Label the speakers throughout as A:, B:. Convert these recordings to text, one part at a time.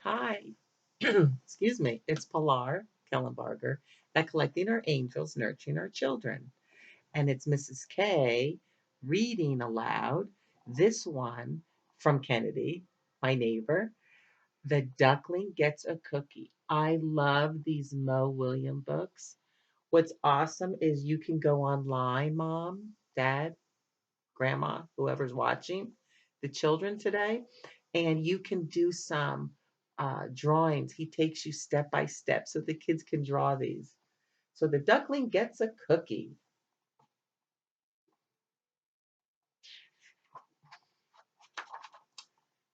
A: Hi. Excuse me. It's Pilar Kellenbarger at Collecting Our Angels, Nurturing Our Children. And it's Mrs. K reading aloud this one from Kennedy, my neighbor. The Duckling Gets a Cookie. I love these Mo William books. What's awesome is you can go online, mom, dad, grandma, whoever's watching, the children today, and you can do some drawings. He takes you step by step so the kids can draw these. So the duckling gets a cookie.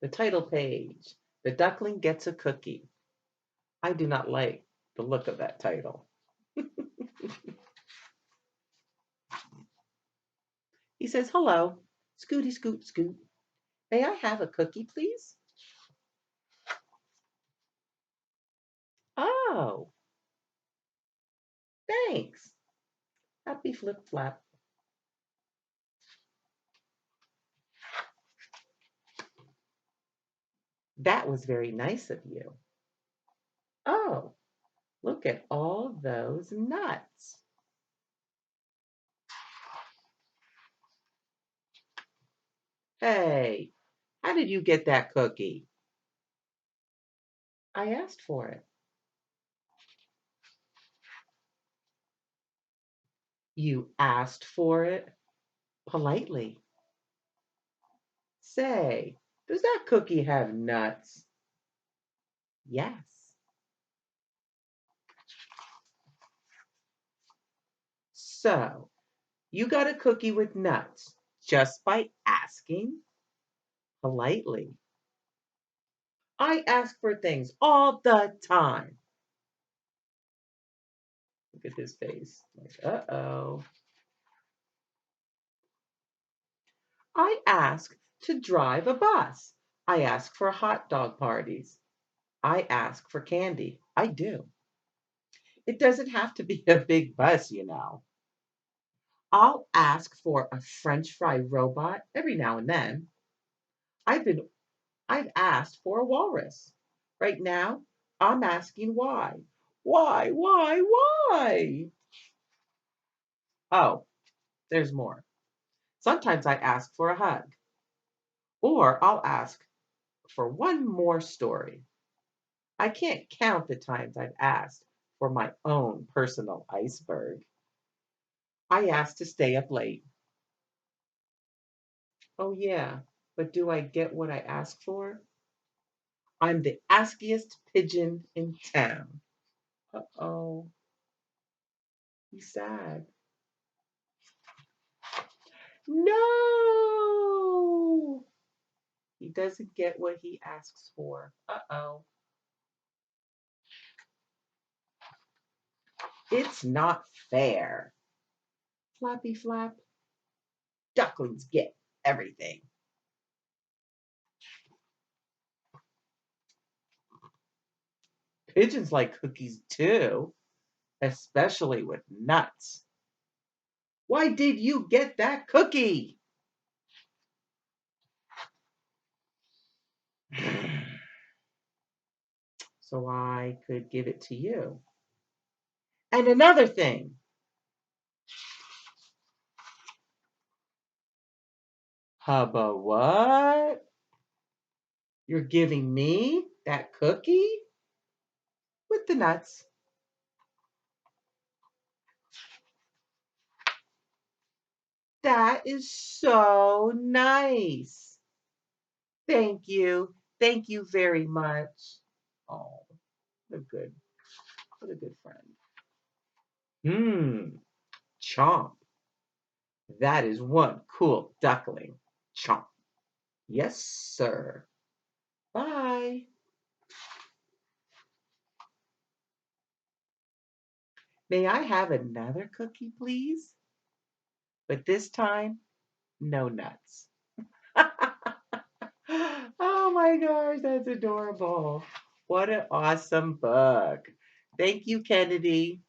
A: The title page. The duckling gets a cookie. I do not like the look of that title. He says, "Hello, Scooty Scoot Scoot. May I have a cookie, please?" "Oh, thanks. Happy flip flap." "That was very nice of you." "Oh, look at all those nuts." "Hey, how did you get that cookie?" "I asked for it." "You asked for it?" "Politely." "Say, does that cookie have nuts?" "Yes." "So, you got a cookie with nuts just by asking?" "Politely." "I ask for things all the time." Look at his face. Like, uh-oh. "I ask to drive a bus. I ask for hot dog parties. I ask for candy. I do. It doesn't have to be a big bus, you know. I'll ask for a French fry robot every now and then. I've been I've asked for a walrus. Right now, I'm asking why. Why? Oh, there's more. Sometimes I ask for a hug, or I'll ask for one more story. I can't count the times I've asked for my own personal iceberg. I ask to stay up late. Oh, yeah, but do I get what I ask for? I'm the askiest pigeon in town. Uh-oh, he's sad. No! He doesn't get what he asks for. Uh-oh. It's not fair. Flappy flap. Ducklings get everything. Pigeons like cookies too, especially with nuts. Why did you get that cookie? So I could give it to you. And another thing, hubba what? You're giving me that cookie with the nuts? That is so nice. Thank you. Thank you very much. Oh, what a good, what a good friend. Hmm, chomp. That is one cool duckling. Chomp. Yes, sir. Bye. May I have another cookie, please? But this time, no nuts. Oh my gosh, that's adorable. What an awesome book. Thank you, Kennedy.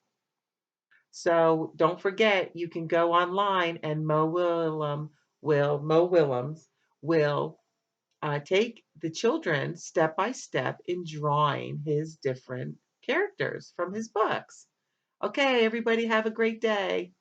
A: So don't forget, you can go online and Mo Willems will take the children step by step in drawing his different characters from his books. Okay, everybody have a great day.